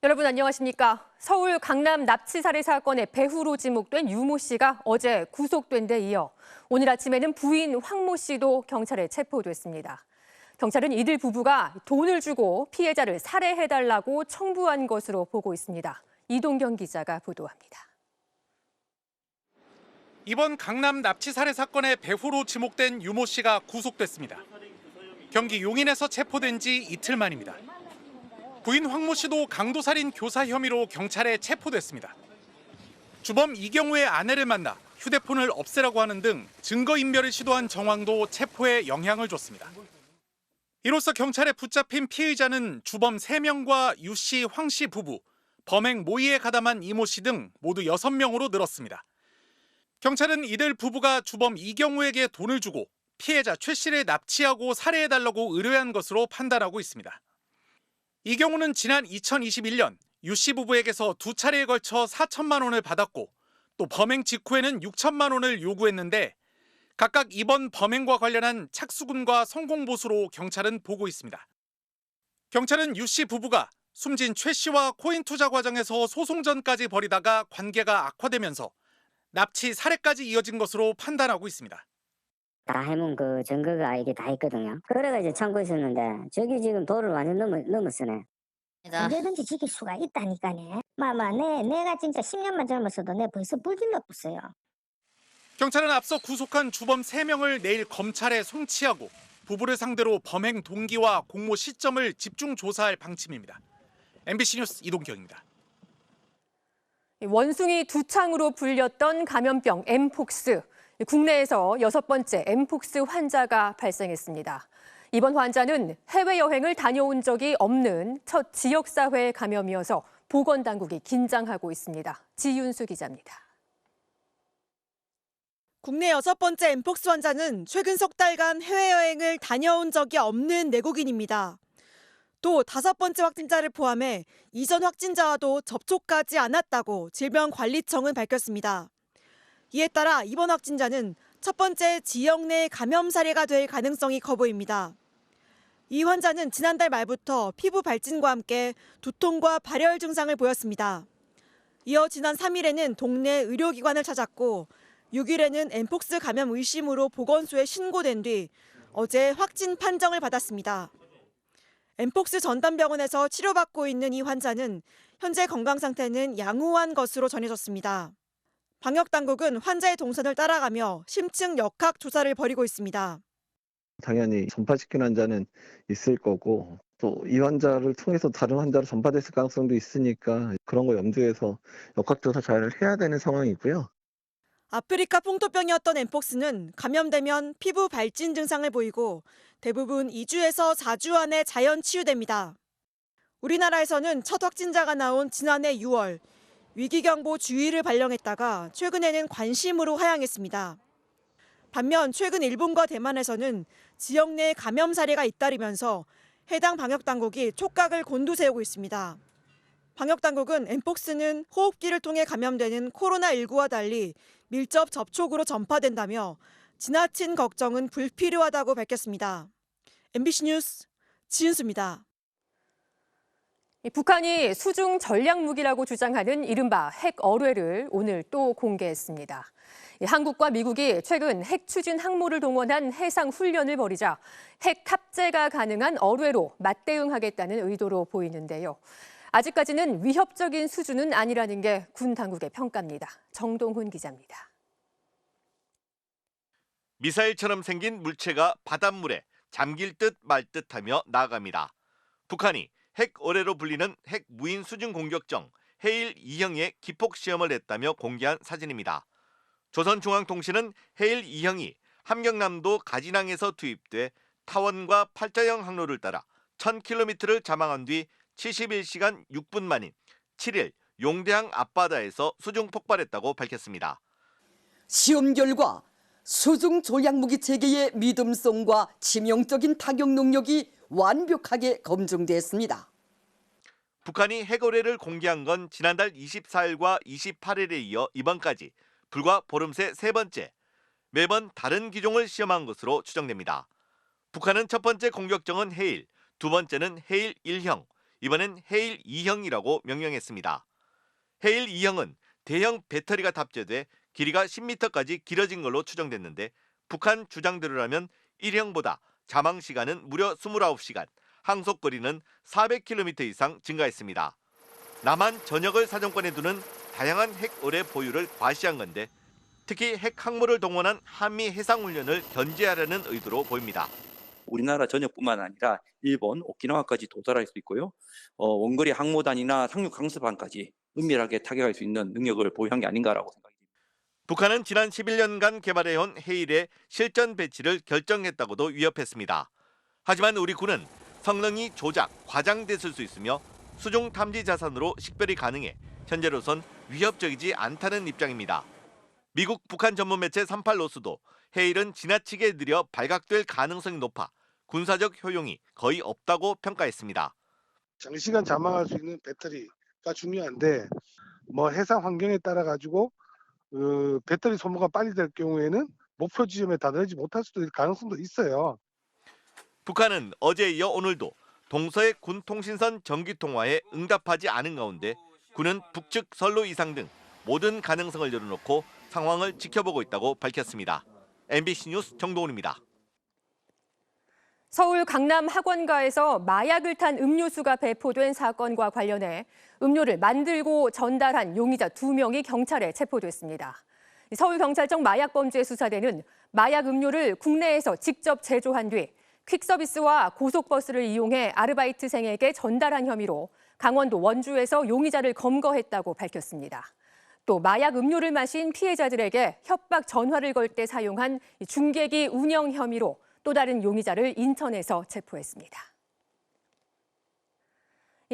여러분 안녕하십니까? 서울 강남 납치 살해 사건의 배후로 지목된 유모 씨가 어제 구속된 데 이어 오늘 아침에는 부인 황모 씨도 경찰에 체포됐습니다. 경찰은 이들 부부가 돈을 주고 피해자를 살해해달라고 청부한 것으로 보고 있습니다. 이동경 기자가 보도합니다. 이번 강남 납치 살해 사건의 배후로 지목된 유모 씨가 구속됐습니다. 경기 용인에서 체포된 지 이틀 만입니다. 부인 황모 씨도 강도살인 교사 혐의로 경찰에 체포됐습니다. 주범 이경우의 아내를 만나 휴대폰을 없애라고 하는 등 증거인멸을 시도한 정황도 체포에 영향을 줬습니다. 이로써 경찰에 붙잡힌 피의자는 주범 3명과 유 씨, 황 씨 부부, 범행 모의에 가담한 이모 씨 등 모두 6명으로 늘었습니다. 경찰은 이들 부부가 주범 이경우에게 돈을 주고 피해자 최 씨를 납치하고 살해해달라고 의뢰한 것으로 판단하고 있습니다. 이경우는 지난 2021년 유 씨 부부에게서 2차례에 걸쳐 4천만 원을 받았고 또 범행 직후에는 6천만 원을 요구했는데 각각 이번 범행과 관련한 착수금과 성공보수로 경찰은 보고 있습니다. 경찰은 유 씨 부부가 숨진 최 씨와 코인 투자 과정에서 소송전까지 벌이다가 관계가 악화되면서 납치 살해까지 이어진 것으로 판단하고 있습니다. 다 해문 그 증거가 이게 다 있거든요. 그래가지고 청구했었는데 저기 지금 도를 완전 넘었으네. 언제든지 지킬 수가 있다니까네. 내가 진짜 10년만 젊었어도 내 벌써 불질렀었어요. 경찰은 앞서 구속한 주범 3명을 내일 검찰에 송치하고 부부를 상대로 범행 동기와 공모 시점을 집중 조사할 방침입니다. MBC 뉴스 이동경입니다. 원숭이 두창으로 불렸던 감염병 엠폭스. 국내에서 6번째 엠폭스 환자가 발생했습니다. 이번 환자는 해외여행을 다녀온 적이 없는 첫 지역사회 감염이어서 보건당국이 긴장하고 있습니다. 지윤수 기자입니다. 국내 6번째 엠폭스 환자는 최근 석 달간 해외여행을 다녀온 적이 없는 내국인입니다. 또 5번째 확진자를 포함해 이전 확진자와도 접촉하지 않았다고 질병관리청은 밝혔습니다. 이에 따라 이번 확진자는 첫 번째 지역 내 감염 사례가 될 가능성이 커 보입니다. 이 환자는 지난달 말부터 피부 발진과 함께 두통과 발열 증상을 보였습니다. 이어 지난 3일에는 동네 의료기관을 찾았고 6일에는 엠폭스 감염 의심으로 보건소에 신고된 뒤 어제 확진 판정을 받았습니다. 엠폭스 전담병원에서 치료받고 있는 이 환자는 현재 건강 상태는 양호한 것으로 전해졌습니다. 방역당국은 환자의 동선을 따라가며 심층 역학 조사를 벌이고 있습니다. 당연히 전파시킨 환자는 있을 거고 또 이 환자를 통해서 다른 환자로 전파됐을 가능성도 있으니까 그런 거 염두에서 역학조사 잘 해야 되는 상황이고요. 아프리카 풍토병이었던 엠폭스는 감염되면 피부 발진 증상을 보이고 대부분 2주에서 4주 안에 자연 치유됩니다. 우리나라에서는 첫 확진자가 나온 지난해 6월 위기경보 주의를 발령했다가 최근에는 관심으로 하향했습니다. 반면 최근 일본과 대만에서는 지역 내 감염 사례가 잇따르면서 해당 방역당국이 촉각을 곤두세우고 있습니다. 방역당국은 엠폭스는 호흡기를 통해 감염되는 코로나19와 달리 밀접 접촉으로 전파된다며 지나친 걱정은 불필요하다고 밝혔습니다. MBC 뉴스 지은수입니다. 북한이 수중 전략무기라고 주장하는 이른바 핵어뢰를 오늘 또 공개했습니다. 한국과 미국이 최근 핵 추진 항모를 동원한 해상 훈련을 벌이자 핵 탑재가 가능한 어뢰로 맞대응하겠다는 의도로 보이는데요. 아직까지는 위협적인 수준은 아니라는 게 군 당국의 평가입니다. 정동훈 기자입니다. 미사일처럼 생긴 물체가 바닷물에 잠길 듯 말 듯하며 나아갑니다. 북한이 핵어뢰로 불리는 핵 무인 수중 공격정 해일 2형의 기폭 시험을 했다며 공개한 사진입니다. 조선중앙통신은 해일 2형이 함경남도 가진항에서 투입돼 타원과 팔자형 항로를 따라 1000km를 자망한 뒤 71시간 6분 만인 7일 용대항 앞바다에서 수중 폭발했다고 밝혔습니다. 시험 결과 수중 조약무기 체계의 믿음성과 치명적인 타격 능력이 완벽하게 검증됐습니다. 북한이 핵어뢰를 공개한 건 지난달 24일과 28일에 이어 이번까지 불과 보름 새 3번째, 매번 다른 기종을 시험한 것으로 추정됩니다. 북한은 첫 번째 공격정은 해일, 두 번째는 해일 1형, 이번엔 해일 2형이라고 명명했습니다. 해일 2형은 대형 배터리가 탑재돼 길이가 10m까지 길어진 걸로 추정됐는데 북한 주장대로라면 1형보다 자망 시간은 무려 29시간, 항속 거리는 400km 이상 증가했습니다. 남한 전역을 사정권에 두는 다양한 핵 어뢰 보유를 과시한 건데 특히 핵 항모를 동원한 한미 해상훈련을 견제하려는 의도로 보입니다. 우리나라 전역뿐만 아니라 일본, 오키나와까지 도달할 수 있고요. 원거리 항모단이나 상륙 강습함까지 은밀하게 타격할 수 있는 능력을 보유한 게 아닌가라고 생각이 듭니다. 북한은 지난 11년간 개발해온 해일의 실전 배치를 결정했다고도 위협했습니다. 하지만 우리 군은 성능이 조작, 과장됐을 수 있으며 수중 탐지 자산으로 식별이 가능해 현재로선 위협적이지 않다는 입장입니다. 미국 북한 전문 매체 38노스도 해일은 지나치게 느려 발각될 가능성이 높아 군사적 효용이 거의 없다고 평가했습니다. 장시간 잠망할 수 있는 배터리가 중요한데 해상 환경에 따라 가지고 배터리 소모가 빨리 될 경우에는 목표 지점에 다다르지 못할 수도 있을 가능성도 있어요. 북한은 어제에 이어 오늘도 동서의 군 통신선 정기 통화에 응답하지 않은 가운데 군은 북측 선로 이상 등 모든 가능성을 열어놓고 상황을 지켜보고 있다고 밝혔습니다. MBC 뉴스 정동훈입니다. 서울 강남 학원가에서 마약을 탄 음료수가 배포된 사건과 관련해 음료를 만들고 전달한 용의자 2명이 경찰에 체포됐습니다. 서울경찰청 마약범죄수사대는 마약 음료를 국내에서 직접 제조한 뒤 퀵서비스와 고속버스를 이용해 아르바이트생에게 전달한 혐의로 강원도 원주에서 용의자를 검거했다고 밝혔습니다. 또 마약 음료를 마신 피해자들에게 협박 전화를 걸 때 사용한 중계기 운영 혐의로 또 다른 용의자를 인천에서 체포했습니다.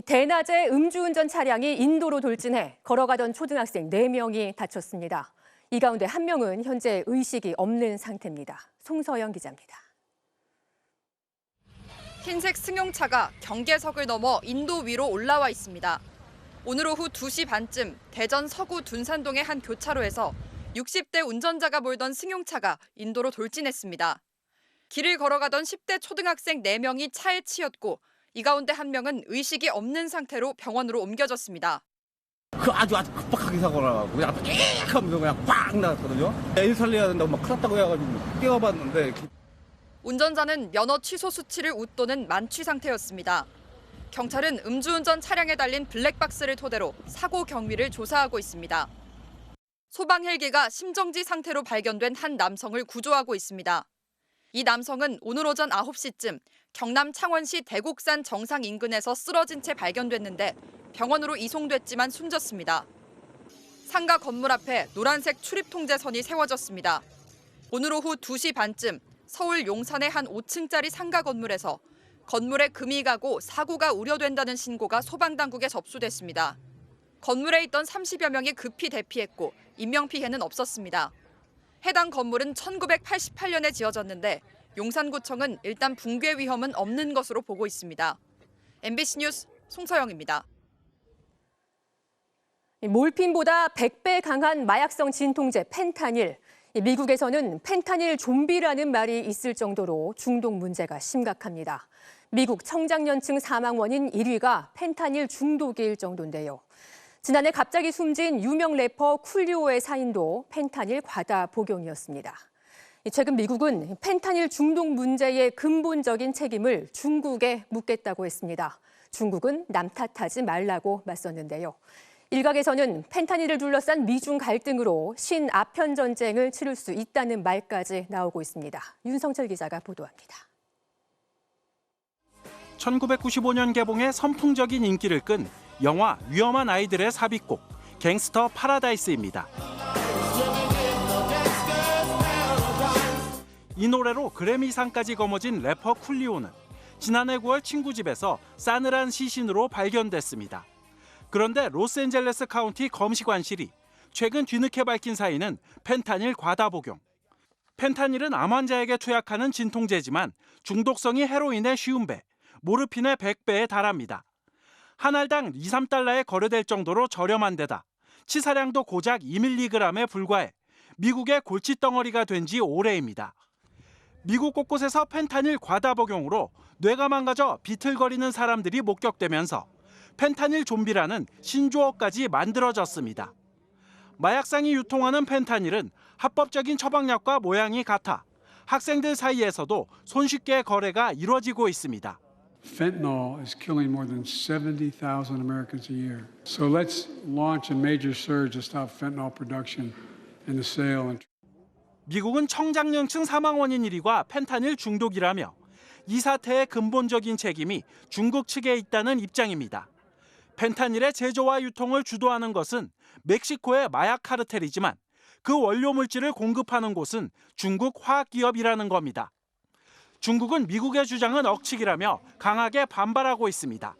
대낮에 음주운전 차량이 인도로 돌진해 걸어가던 초등학생 4명이 다쳤습니다. 이 가운데 1명은 현재 의식이 없는 상태입니다. 송서영 기자입니다. 흰색 승용차가 경계석을 넘어 인도 위로 올라와 있습니다. 오늘 오후 2시 반쯤 대전 서구 둔산동의 한 교차로에서 60대 운전자가 몰던 승용차가 인도로 돌진했습니다. 길을 걸어가던 10대 초등학생 4명이 차에 치였고 이 가운데 1명은 의식이 없는 상태로 병원으로 옮겨졌습니다. 아주 급박하게 사고가 나고 그냥 앞에 깨악 하면서 그냥 빡 나갔거든요. 애 살려야 된다고 막 큰일 났다고 해가지고 뛰어봤는데 운전자는 면허 취소 수치를 웃도는 만취 상태였습니다. 경찰은 음주운전 차량에 달린 블랙박스를 토대로 사고 경위를 조사하고 있습니다. 소방 헬기가 심정지 상태로 발견된 한 남성을 구조하고 있습니다. 이 남성은 오늘 오전 9시쯤 경남 창원시 대곡산 정상 인근에서 쓰러진 채 발견됐는데 병원으로 이송됐지만 숨졌습니다. 상가 건물 앞에 노란색 출입 통제선이 세워졌습니다. 오늘 오후 2시 반쯤 서울 용산의 한 5층짜리 상가 건물에서 건물에 금이 가고 사고가 우려된다는 신고가 소방당국에 접수됐습니다. 건물에 있던 30여 명이 급히 대피했고 인명피해는 없었습니다. 해당 건물은 1988년에 지어졌는데 용산구청은 일단 붕괴 위험은 없는 것으로 보고 있습니다. MBC 뉴스 송서영입니다. 몰핀보다 100배 강한 마약성 진통제 펜타닐. 미국에서는 펜타닐 좀비라는 말이 있을 정도로 중독 문제가 심각합니다. 미국 청장년층 사망 원인 1위가 펜타닐 중독일 정도인데요. 지난해 갑자기 숨진 유명 래퍼 쿨리오의 사인도 펜타닐 과다 복용이었습니다. 최근 미국은 펜타닐 중독 문제의 근본적인 책임을 중국에 묻겠다고 했습니다. 중국은 남 탓하지 말라고 맞섰는데요. 일각에서는 펜타닐을 둘러싼 미중 갈등으로 신아편 전쟁을 치를 수 있다는 말까지 나오고 있습니다. 윤성철 기자가 보도합니다. 1995년 개봉해 선풍적인 인기를 끈 영화 위험한 아이들의 삽입곡 갱스터 파라다이스입니다. 이 노래로 그래미상까지 거머쥔 래퍼 쿨리오는 지난해 9월 친구 집에서 싸늘한 시신으로 발견됐습니다. 그런데 로스앤젤레스 카운티 검시관실이 최근 뒤늦게 밝힌 사인은 펜타닐 과다 복용. 펜타닐은 암 환자에게 투약하는 진통제지만 중독성이 헤로인의 쉬운 배, 모르핀의 100배에 달합니다. 한 알당 2, 3달러에 거래될 정도로 저렴한 데다 치사량도 고작 2mg에 불과해 미국의 골칫덩어리가 된 지 오래입니다. 미국 곳곳에서 펜타닐 과다 복용으로 뇌가 망가져 비틀거리는 사람들이 목격되면서 펜타닐 좀비라는 신조어까지 만들어졌습니다. 마약상이 유통하는 펜타닐은 합법적인 처방약과 모양이 같아 학생들 사이에서도 손쉽게 거래가 이루어지고 있습니다. Fentanyl is killing more than 70,000 Americans a year. So let's launch a major surge to stop fentanyl production and the sale. 미국은 청장년층 사망 원인 1위가 펜타닐 중독이라며 이 사태의 근본적인 책임이 중국 측에 있다는 입장입니다. 펜타닐의 제조와 유통을 주도하는 것은 멕시코의 마약 카르텔이지만 그 원료 물질을 공급하는 곳은 중국 화학기업이라는 겁니다. 중국은 미국의 주장은 억측이라며 강하게 반발하고 있습니다.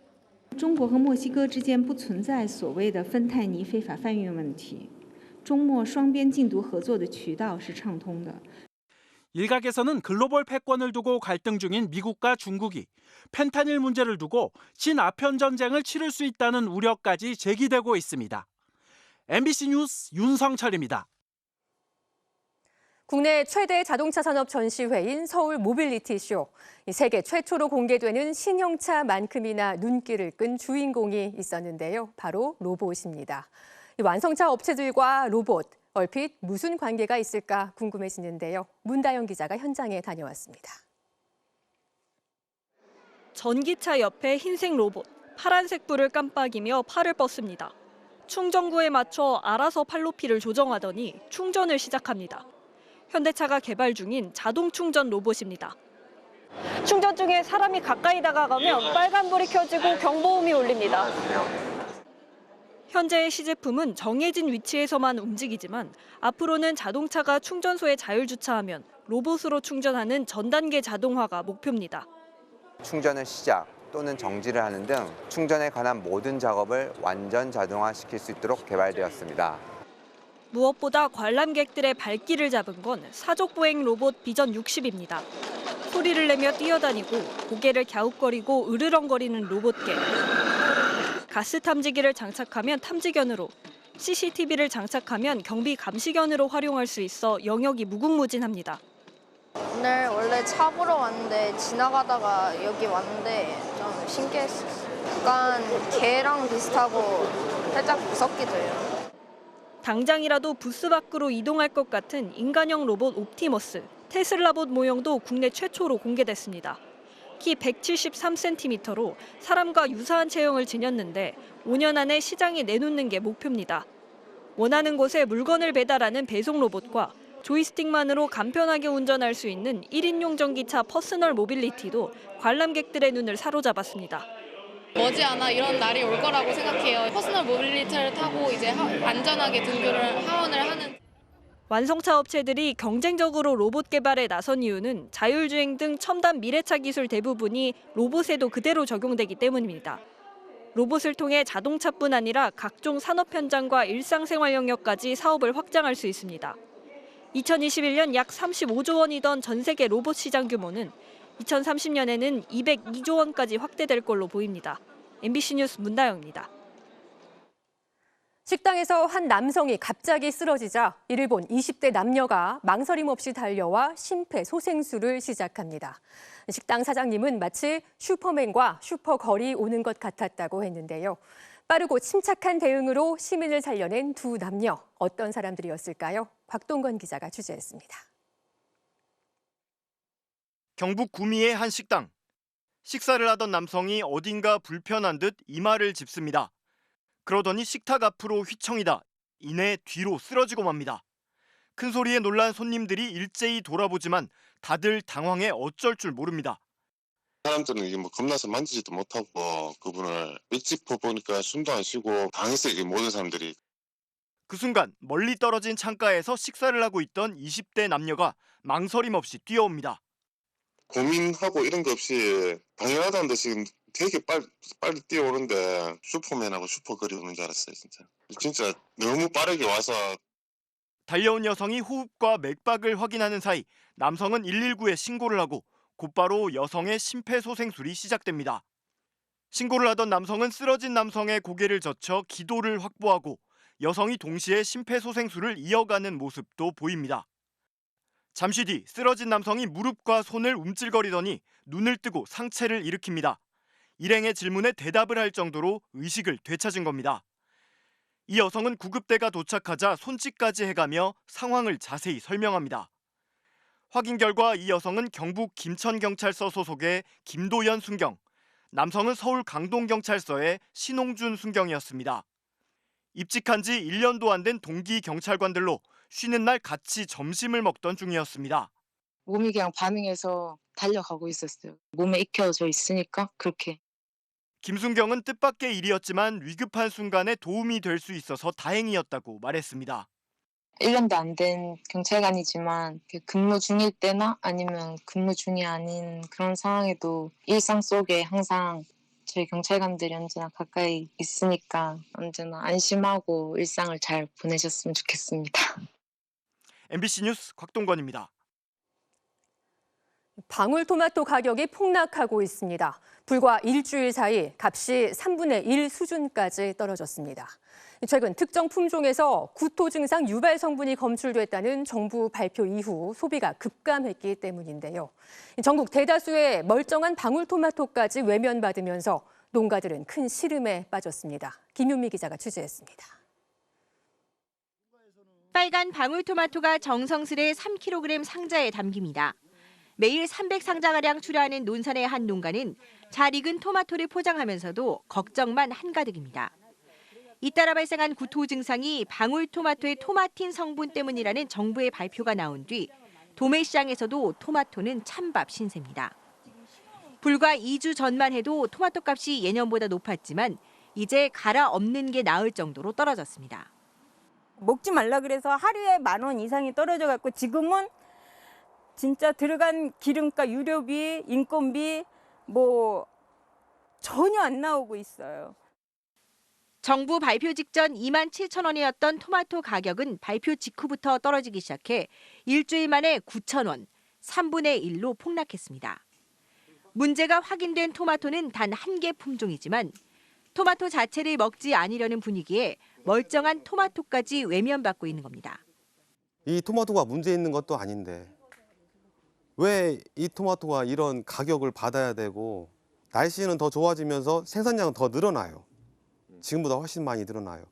中国和墨西哥之间不存在所谓的芬太尼非法贩运问题，中墨双边禁毒合作的渠道是畅通的。 일각에서는 글로벌 패권을 두고 갈등 중인 미국과 중국이 펜타닐 문제를 두고 친아편 전쟁을 치를 수 있다는 우려까지 제기되고 있습니다. MBC 뉴스 윤성철입니다. 국내 최대 자동차 산업 전시회인 서울 모빌리티 쇼. 세계 최초로 공개되는 신형차만큼이나 눈길을 끈 주인공이 있었는데요. 바로 로봇입니다. 완성차 업체들과 로봇, 얼핏 무슨 관계가 있을까 궁금해지는데요. 문다영 기자가 현장에 다녀왔습니다. 전기차 옆에 흰색 로봇, 파란색 불을 깜빡이며 팔을 뻗습니다. 충전구에 맞춰 알아서 팔 높이를 조정하더니 충전을 시작합니다. 현대차가 개발 중인 자동 충전 로봇입니다. 충전 중에 사람이 가까이 다가가면 빨간불이 켜지고 경보음이 울립니다. 현재의 시제품은 정해진 위치에서만 움직이지만 앞으로는 자동차가 충전소에 자율주차하면 로봇으로 충전하는 전 단계 자동화가 목표입니다. 충전을 시작 또는 정지를 하는 등 충전에 관한 모든 작업을 완전 자동화시킬 수 있도록 개발되었습니다. 무엇보다 관람객들의 발길을 잡은 건 사족보행 로봇 비전 60입니다. 소리를 내며 뛰어다니고 고개를 갸웃거리고 으르렁거리는 로봇개. 가스 탐지기를 장착하면 탐지견으로, CCTV를 장착하면 경비 감시견으로 활용할 수 있어 영역이 무궁무진합니다. 오늘 원래 차 보러 왔는데 지나가다가 여기 왔는데 좀 신기했었어요. 약간 개랑 비슷하고 살짝 무섭기도 해요. 당장이라도 부스 밖으로 이동할 것 같은 인간형 로봇 옵티머스, 테슬라봇 모형도 국내 최초로 공개됐습니다. 키 173cm로 사람과 유사한 체형을 지녔는데 5년 안에 시장에 내놓는 게 목표입니다. 원하는 곳에 물건을 배달하는 배송 로봇과 조이스틱만으로 간편하게 운전할 수 있는 1인용 전기차 퍼스널 모빌리티도 관람객들의 눈을 사로잡았습니다. 머지않아 이런 날이 올 거라고 생각해요. 퍼스널 모빌리티를 타고 이제 안전하게 등교를 하원을 하는. 완성차 업체들이 경쟁적으로 로봇 개발에 나선 이유는 자율주행 등 첨단 미래차 기술 대부분이 로봇에도 그대로 적용되기 때문입니다. 로봇을 통해 자동차뿐 아니라 각종 산업 현장과 일상생활 영역까지 사업을 확장할 수 있습니다. 2021년 약 35조 원이던 전 세계 로봇 시장 규모는 2030년에는 202조 원까지 확대될 걸로 보입니다. MBC 뉴스 문다영입니다. 식당에서 한 남성이 갑자기 쓰러지자 이를 본 20대 남녀가 망설임 없이 달려와 심폐소생술을 시작합니다. 식당 사장님은 마치 슈퍼맨과 슈퍼걸이 오는 것 같았다고 했는데요. 빠르고 침착한 대응으로 시민을 살려낸 두 남녀, 어떤 사람들이었을까요? 곽동건 기자가 취재했습니다. 경북 구미의 한 식당. 식사를 하던 남성이 어딘가 불편한 듯 이마를 짚습니다. 그러더니 식탁 앞으로 휘청이다. 이내 뒤로 쓰러지고 맙니다. 큰 소리에 놀란 손님들이 일제히 돌아보지만 다들 당황해 어쩔 줄 모릅니다. 사람들은 이게 뭐 겁나서 만지지도 못하고 그분을 일찍 보니까 숨도 안 쉬고 당했어요. 이게 모든 사람들이. 그 순간 멀리 떨어진 창가에서 식사를 하고 있던 20대 남녀가 망설임 없이 뛰어옵니다. 고민하고 이런 거 없이 당연하다는 듯이 되게 빨리 뛰어오는데 슈퍼맨하고 슈퍼걸이 오는 줄 알았어요. 진짜 너무 빠르게 와서. 달려온 여성이 호흡과 맥박을 확인하는 사이 남성은 119에 신고를 하고 곧바로 여성의 심폐소생술이 시작됩니다. 신고를 하던 남성은 쓰러진 남성의 고개를 젖혀 기도를 확보하고 여성이 동시에 심폐소생술을 이어가는 모습도 보입니다. 잠시 뒤 쓰러진 남성이 무릎과 손을 움찔거리더니 눈을 뜨고 상체를 일으킵니다. 일행의 질문에 대답을 할 정도로 의식을 되찾은 겁니다. 이 여성은 구급대가 도착하자 손짓까지 해가며 상황을 자세히 설명합니다. 확인 결과 이 여성은 경북 김천경찰서 소속의 김도연 순경, 남성은 서울 강동경찰서의 신홍준 순경이었습니다. 입직한 지 1년도 안 된 동기 경찰관들로 쉬는 날 같이 점심을 먹던 중이었습니다. 몸이 그냥 반응해서 달려가고 있었어요. 몸에 익혀져 있으니까 그렇게. 김순경은 뜻밖의 일이었지만 위급한 순간에 도움이 될 수 있어서 다행이었다고 말했습니다. 1년도 안 된 경찰관이지만 근무 중일 때나 아니면 근무 중이 아닌 그런 상황에도 일상 속에 항상 저희 경찰관들이 언제나 가까이 있으니까 언제나 안심하고 일상을 잘 보내셨으면 좋겠습니다. MBC 뉴스 곽동건입니다. 방울토마토 가격이 폭락하고 있습니다. 불과 일주일 사이 값이 3분의 1 수준까지 떨어졌습니다. 최근 특정 품종에서 구토 증상 유발 성분이 검출됐다는 정부 발표 이후 소비가 급감했기 때문인데요. 전국 대다수의 멀쩡한 방울토마토까지 외면받으면서 농가들은 큰 시름에 빠졌습니다. 김윤미 기자가 취재했습니다. 빨간 방울토마토가 정성스레 3kg 상자에 담깁니다. 매일 300상자가량 출하하는 논산의 한 농가는 잘 익은 토마토를 포장하면서도 걱정만 한가득입니다. 잇따라 발생한 구토 증상이 방울토마토의 토마틴 성분 때문이라는 정부의 발표가 나온 뒤 도매시장에서도 토마토는 찬밥 신세입니다. 불과 2주 전만 해도 토마토 값이 예년보다 높았지만 이제 갈아 엎는 게 나을 정도로 떨어졌습니다. 먹지 말라 그래서 하루에 10,000원 이상이 떨어져 갖고 지금은 진짜 들어간 기름값, 유료비, 인건비 전혀 안 나오고 있어요. 정부 발표 직전 27,000원이었던 토마토 가격은 발표 직후부터 떨어지기 시작해 일주일 만에 9,000원, 3분의 1로 폭락했습니다. 문제가 확인된 토마토는 단 한 개 품종이지만 토마토 자체를 먹지 않으려는 분위기에 멀쩡한 토마토까지 외면받고 있는 겁니다. 이 토마토가 문제 있는 것도 아닌데 왜 이 토마토가 이런 가격을 받아야 되고 날씨는 더 좋아지면서 생산량은 더 늘어나요. 지금보다 훨씬 많이 늘어나요.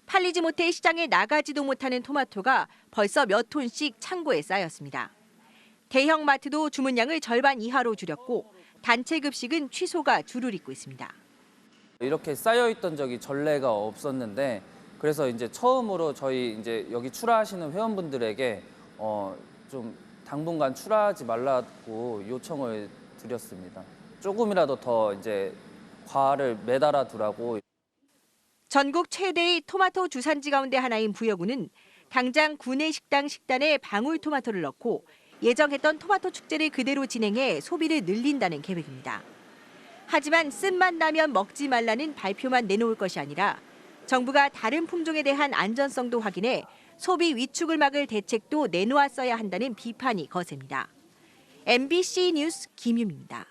팔리지 못해 시장에 나가지도 못하는 토마토가 벌써 몇 톤씩 창고에 쌓였습니다. 대형 마트도 주문량을 절반 이하로 줄였고 단체 급식은 취소가 줄을 잇고 있습니다. 이렇게 쌓여있던 적이 전례가 없었는데 그래서 이제 처음으로 저희 이제 여기 출하하시는 회원분들에게 좀 당분간 출하하지 말라고 요청을 드렸습니다. 조금이라도 더 이제 과를 매달아 두라고. 전국 최대의 토마토 주산지 가운데 하나인 부여구는 당장 구내 식당 식단에 방울토마토를 넣고 예정했던 토마토 축제를 그대로 진행해 소비를 늘린다는 계획입니다. 하지만 쓴맛 나면 먹지 말라는 발표만 내놓을 것이 아니라 정부가 다른 품종에 대한 안전성도 확인해 소비 위축을 막을 대책도 내놓았어야 한다는 비판이 거셉니다. MBC 뉴스 김유미입니다.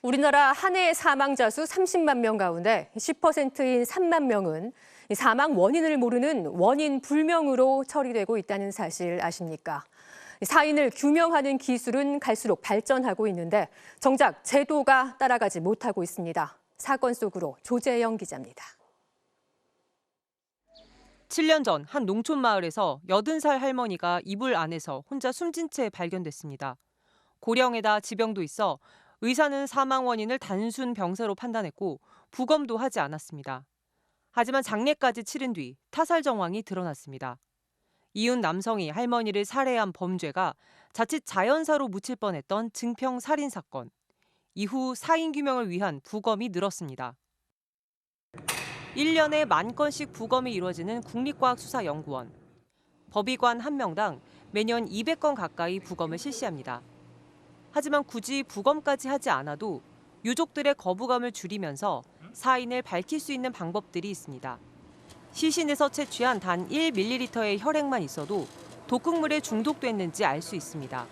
우리나라 한 해 사망자 수 30만 명 가운데 10%인 3만 명은 사망 원인을 모르는 원인 불명으로 처리되고 있다는 사실 아십니까? 사인을 규명하는 기술은 갈수록 발전하고 있는데 정작 제도가 따라가지 못하고 있습니다. 사건 속으로 조재영 기자입니다. 7년 전 한 농촌 마을에서 80살 할머니가 이불 안에서 혼자 숨진 채 발견됐습니다. 고령에다 지병도 있어 의사는 사망 원인을 단순 병사로 판단했고 부검도 하지 않았습니다. 하지만 장례까지 치른 뒤 타살 정황이 드러났습니다. 이웃 남성이 할머니를 살해한 범죄가 자칫 자연사로 묻힐 뻔했던 증평 살인 사건. 이후 사인 규명을 위한 부검이 늘었습니다. 1년에 10,000건씩 부검이 이루어지는 국립과학수사연구원. 법의관 1명당 매년 200건 가까이 부검을 실시합니다. 하지만 굳이 부검까지 하지 않아도 유족들의 거부감을 줄이면서 사인을 밝힐 수 있는 방법들이 있습니다. 시신에서 채취한 단 1ml의 혈액만 있어도 독극물에 중독됐는지 알 수 있습니다.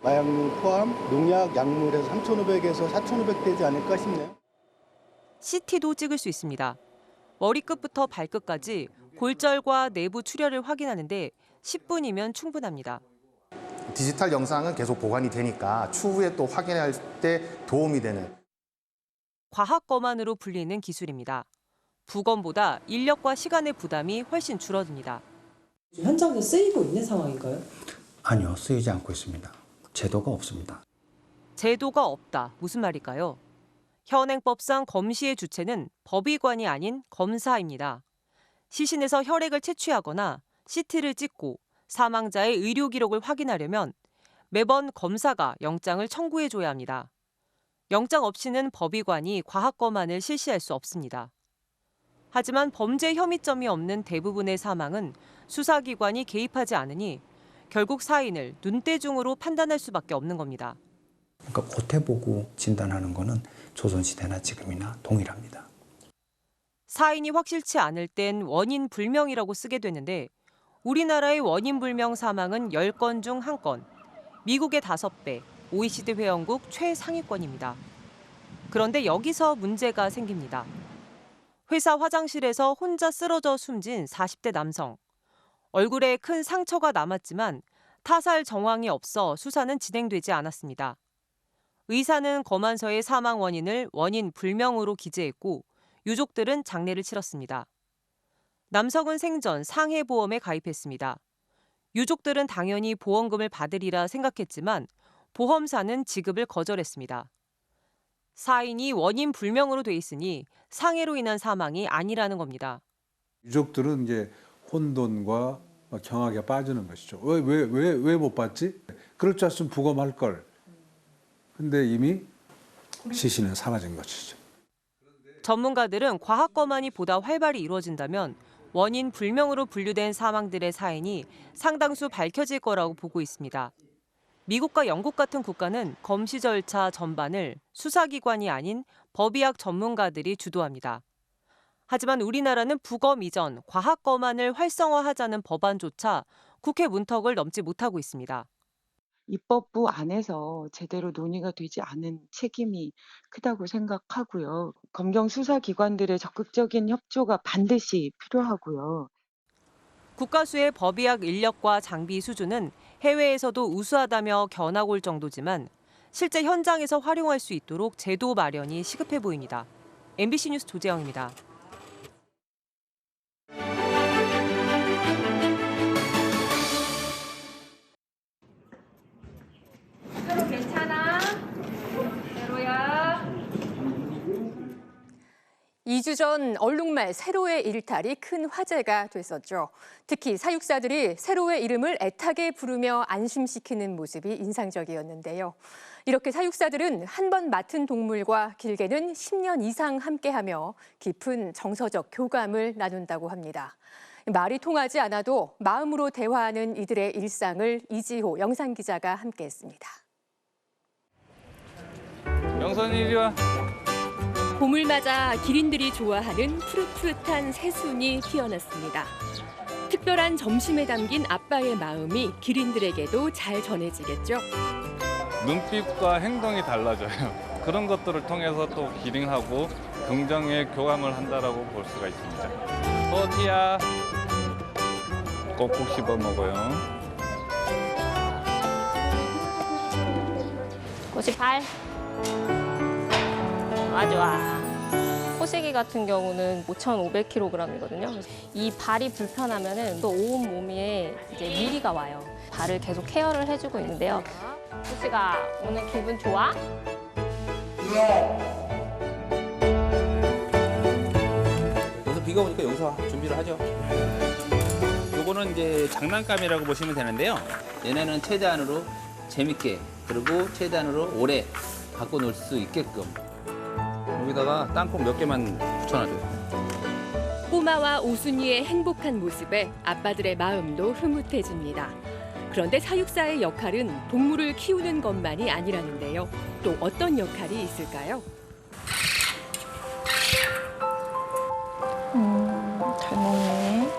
마약류 포함 농약, 약물에서 3,500에서 4,500 되지 않을까 싶네요. CT도 찍을 수 있습니다. 머리끝부터 발끝까지 골절과 내부 출혈을 확인하는데 10분이면 충분합니다. 디지털 영상은 계속 보관이 되니까 추후에 또 확인할 때 도움이 되는. 과학검안으로 불리는 기술입니다. 부검보다 인력과 시간의 부담이 훨씬 줄어듭니다. 현장에 쓰이고 있는 상황인가요? 아니요, 쓰이지 않고 있습니다. 제도가 없습니다. 제도가 없다. 무슨 말일까요? 현행법상 검시의 주체는 법의관이 아닌 검사입니다. 시신에서 혈액을 채취하거나 CT를 찍고 사망자의 의료 기록을 확인하려면 매번 검사가 영장을 청구해줘야 합니다. 영장 없이는 법의관이 과학검안을 실시할 수 없습니다. 하지만 범죄 혐의점이 없는 대부분의 사망은 수사기관이 개입하지 않으니 결국 사인을 눈대중으로 판단할 수밖에 없는 겁니다. 그러니까 겉에 보고 진단하는 거는 조선시대나 지금이나 동일합니다. 사인이 확실치 않을 땐 원인 불명이라고 쓰게 되는데 우리나라의 원인 불명 사망은 10건 중 1건, 미국의 5배, OECD 회원국 최상위권입니다. 그런데 여기서 문제가 생깁니다. 회사 화장실에서 혼자 쓰러져 숨진 40대 남성. 얼굴에 큰 상처가 남았지만 타살 정황이 없어 수사는 진행되지 않았습니다. 의사는 검안서의 사망 원인을 원인 불명으로 기재했고 유족들은 장례를 치렀습니다. 남성은 생전 상해보험에 가입했습니다. 유족들은 당연히 보험금을 받으리라 생각했지만 보험사는 지급을 거절했습니다. 사인이 원인 불명으로 돼 있으니 상해로 인한 사망이 아니라는 겁니다. 유족들은 이제 혼돈과 경악에 빠지는 것이죠. 왜 못 받지? 그럴 줄 알았으면 부검할 걸. 근데 이미 시신은 사라진 것이죠. 전문가들은 과학검안이 보다 활발히 이루어진다면 원인 불명으로 분류된 사망들의 사인이 상당수 밝혀질 거라고 보고 있습니다. 미국과 영국 같은 국가는 검시 절차 전반을 수사기관이 아닌 법의학 전문가들이 주도합니다. 하지만 우리나라는 부검 이전 과학검안을 활성화하자는 법안조차 국회 문턱을 넘지 못하고 있습니다. 입법부 안에서 제대로 논의가 되지 않은 책임이 크다고 생각하고요. 검경 수사기관들의 적극적인 협조가 반드시 필요하고요. 국가수의 법의학 인력과 장비 수준은 해외에서도 우수하다며 견학 올 정도지만 실제 현장에서 활용할 수 있도록 제도 마련이 시급해 보입니다. MBC 뉴스 조재영입니다. 서로 괜찮아? 세로야. 2주 전 얼룩말 세로의 일탈이 큰 화제가 됐었죠. 특히 사육사들이 세로의 이름을 애타게 부르며 안심시키는 모습이 인상적이었는데요. 이렇게 사육사들은 한 번 맡은 동물과 길게는 10년 이상 함께하며 깊은 정서적 교감을 나눈다고 합니다. 말이 통하지 않아도 마음으로 대화하는 이들의 일상을 이지호 영상기자가 함께했습니다. 영선이 이리 와. 봄을 맞아 기린들이 좋아하는 푸릇푸릇한 새순이 피어났습니다. 특별한 점심에 담긴 아빠의 마음이 기린들에게도 잘 전해지겠죠. 눈빛과 행동이 달라져요. 그런 것들을 통해서 또 기린하고 긍정의 교감을 한다라고 볼 수가 있습니다. 또티야. 꼭꼭 씹어 먹어요. 98. 좋아. 호식이 같은 경우는 5,500kg이거든요. 이 발이 불편하면은 또 온 몸에 이제 미리가 와요. 발을 계속 케어를 해주고 있는데요. 호식아, 오늘 기분 좋아? 여기서 비가 오니까 여기서 준비를 하죠. 요거는 이제 장난감이라고 보시면 되는데요. 얘네는 최대한으로 재밌게 그리고 최대한으로 오래 갖고 놀 수 있게끔 여기다가 땅콩 몇 개만 붙여놔줘요. 꼬마와 오순이의 행복한 모습에 아빠들의 마음도 흐뭇해집니다. 그런데 사육사의 역할은 동물을 키우는 것만이 아니라는데요. 또 어떤 역할이 있을까요? 잘 먹네.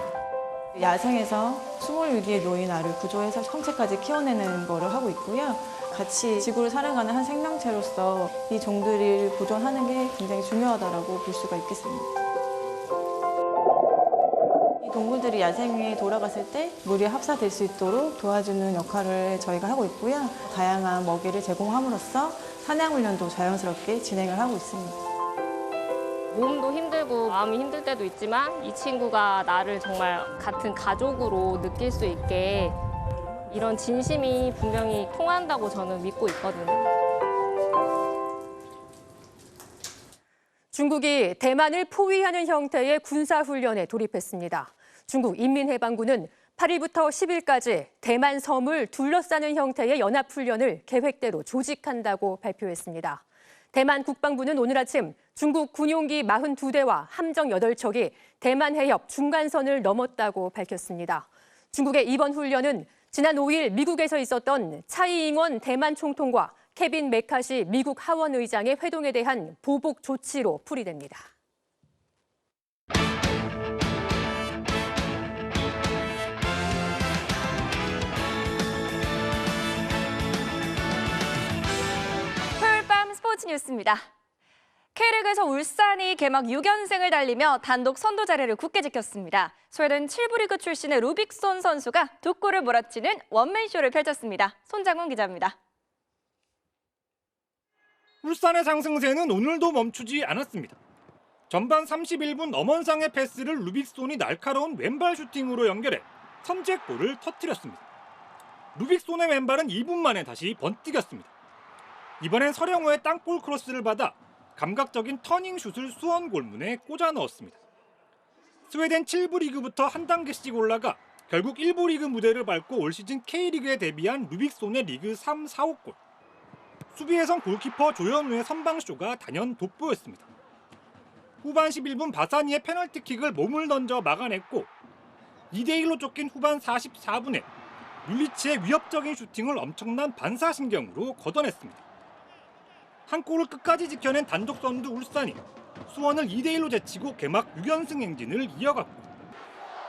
야생에서 26개의 노인 알을 구조해서 성체까지 키워내는 거를 하고 있고요. 같이 지구를 살아가는 한 생명체로서 이 종들을 보존하는 게 굉장히 중요하다고 볼 수가 있겠습니다. 이 동물 동물들이 야생 위에 돌아갔을 때 물이 합사될 수 있도록 도와주는 역할을 저희가 하고 있고요. 다양한 먹이를 제공함으로써 사냥 훈련도 자연스럽게 진행을 하고 있습니다. 몸도 힘들고 마음이 힘들 때도 있지만 이 친구가 나를 정말 같은 가족으로 느낄 수 있게 이런 진심이 분명히 통한다고 저는 믿고 있거든요. 중국이 대만을 포위하는 형태의 군사훈련에 돌입했습니다. 중국 인민해방군은 8일부터 10일까지 대만 섬을 둘러싸는 형태의 연합훈련을 계획대로 조직한다고 발표했습니다. 대만 국방부는 오늘 아침 중국 군용기 42대와 함정 8척이 대만 해협 중간선을 넘었다고 밝혔습니다. 중국의 이번 훈련은 지난 5일 미국에서 있었던 차이 잉원 대만 총통과 케빈 메카시 미국 하원 의장의 회동에 대한 보복 조치로 풀이됩니다. 토요일 밤 스포츠 뉴스입니다. K리그에서 울산이 개막 6연승을 달리며 단독 선두 자리를 굳게 지켰습니다. 스웨덴 7부 리그 출신의 루빅손 선수가 두 골을 몰아치는 원맨쇼를 펼쳤습니다. 손장훈 기자입니다. 울산의 상승세는 오늘도 멈추지 않았습니다. 전반 31분 엄원상의 패스를 루빅손이 날카로운 왼발 슈팅으로 연결해 선제골을 터뜨렸습니다. 루빅손의 왼발은 2분 만에 다시 번뜩였습니다. 이번엔 서령호의 땅볼 크로스를 받아 감각적인 터닝슛을 수원 골문에 꽂아 넣었습니다. 스웨덴 7부 리그부터 한 단계씩 올라가 결국 1부 리그 무대를 밟고 올 시즌 K리그에 데뷔한 루빅손의 리그 3, 4, 5골. 수비에선 골키퍼 조현우의 선방쇼가 단연 돋보였습니다. 후반 11분 바사니의 페널티킥을 몸을 던져 막아냈고 2대1로 쫓긴 후반 44분에 뮬리치의 위협적인 슈팅을 엄청난 반사신경으로 걷어냈습니다. 한 골을 끝까지 지켜낸 단독 선두 울산이 수원을 2대1로 제치고 개막 6연승 행진을 이어갔고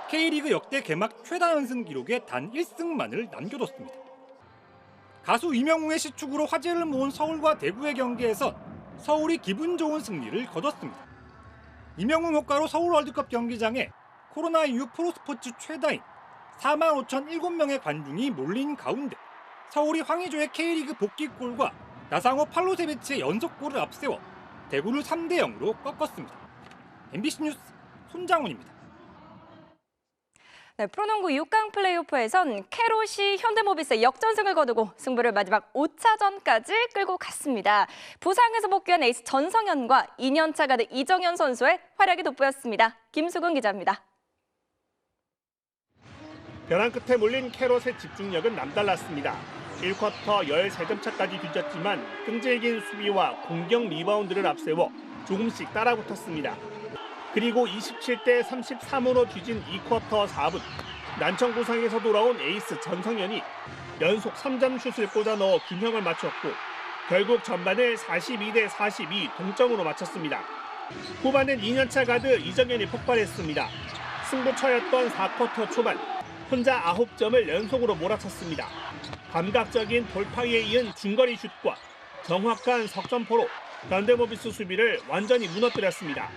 K리그 역대 개막 최다 연승 기록에 단 1승만을 남겨뒀습니다. 가수 이명웅의 시축으로 화제를 모은 서울과 대구의 경기에선 서울이 기분 좋은 승리를 거뒀습니다. 이명웅 효과로 서울 월드컵 경기장에 코로나 이후 프로스포츠 최다인 45,007명의 관중이 몰린 가운데 서울이 황의조의 K리그 복귀골과 나상호 팔로세비치의 연속골을 앞세워 대구를 3대0으로 꺾었습니다. MBC 뉴스 손장훈입니다. 네, 프로농구 6강 플레이오프에선 캐롯이 현대모비스의 역전승을 거두고 승부를 마지막 5차전까지 끌고 갔습니다. 부상에서 복귀한 에이스 전성현과 2년차 가드 이정현 선수의 활약이 돋보였습니다. 김수근 기자입니다. 벼랑 끝에 몰린 캐롯의 집중력은 남달랐습니다. 1쿼터 13점 차까지 뒤졌지만 끈질긴 수비와 공격 리바운드를 앞세워 조금씩 따라붙었습니다. 그리고 27대 33으로 뒤진 2쿼터 4분 난청 부상에서 돌아온 에이스 전성현이 연속 3점 슛을 꽂아 넣어 균형을 맞췄고 결국 전반을 42대 42 동점으로 마쳤습니다. 후반엔 2년차 가드 이정현이 폭발했습니다. 승부처였던 4쿼터 초반 혼자 9점을 연속으로 몰아쳤습니다. 감각적인 돌파에 이은 중거리 슛과 정확한 석점포로 현대모비스 수비를 완전히 무너뜨렸습니다.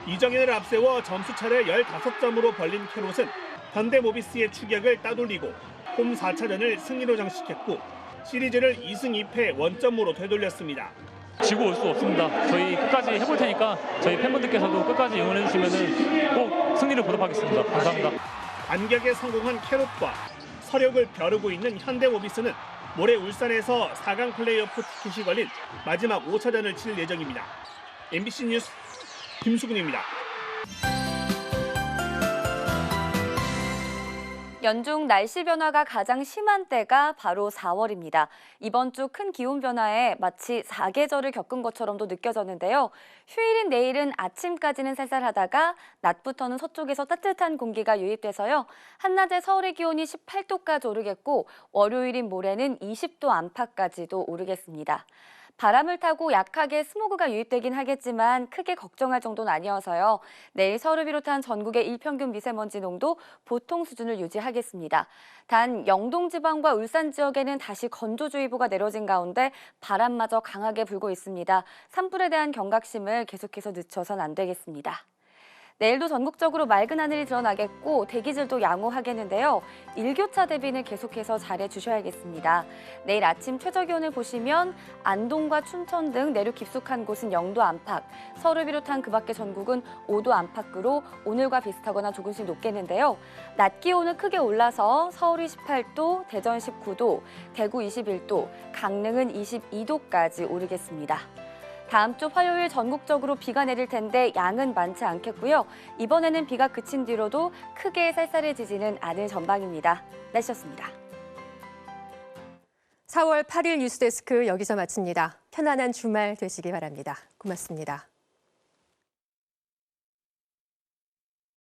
이정현을 앞세워 점수차를 15점으로 벌린 캐롯은 현대모비스의 추격을 따돌리고 홈 4차전을 승리로 장식했고 시리즈를 2승 2패 원점으로 되돌렸습니다. 지고 올 수 없습니다. 저희 끝까지 해볼 테니까 저희 팬분들께서도 끝까지 응원해 주시면 꼭 승리를 보답하겠습니다. 감사합니다. 반격에 성공한 캐롯과 서력을 벼르고 있는 현대모비스는 모레 울산에서 4강 플레이오프 티켓이 걸린 마지막 5차전을 치를 예정입니다. MBC 뉴스 김수근입니다. 연중 날씨 변화가 가장 심한 때가 바로 4월입니다. 이번 주 큰 기온 변화에 마치 사계절을 겪은 것처럼도 느껴졌는데요. 휴일인 내일은 아침까지는 쌀쌀하다가 낮부터는 서쪽에서 따뜻한 공기가 유입돼서요. 한낮에 서울의 기온이 18도까지 오르겠고 월요일인 모레는 20도 안팎까지도 오르겠습니다. 바람을 타고 약하게 스모그가 유입되긴 하겠지만 크게 걱정할 정도는 아니어서요. 내일 서울을 비롯한 전국의 일평균 미세먼지 농도 보통 수준을 유지하겠습니다. 단 영동 지방과 울산 지역에는 다시 건조주의보가 내려진 가운데 바람마저 강하게 불고 있습니다. 산불에 대한 경각심을 계속해서 늦춰선 안 되겠습니다. 내일도 전국적으로 맑은 하늘이 드러나겠고 대기질도 양호하겠는데요. 일교차 대비는 계속해서 잘해주셔야겠습니다. 내일 아침 최저기온을 보시면 안동과 춘천 등 내륙 깊숙한 곳은 0도 안팎, 서울을 비롯한 그 밖의 전국은 5도 안팎으로 오늘과 비슷하거나 조금씩 높겠는데요. 낮 기온은 크게 올라서 서울이 18도, 대전 19도, 대구 21도, 강릉은 22도까지 오르겠습니다. 다음 주 화요일 전국적으로 비가 내릴 텐데 양은 많지 않겠고요. 이번에는 비가 그친 뒤로도 크게 쌀쌀해지지는 않을 전망입니다. 날씨였습니다. 4월 8일 뉴스데스크 여기서 마칩니다. 편안한 주말 되시기 바랍니다. 고맙습니다.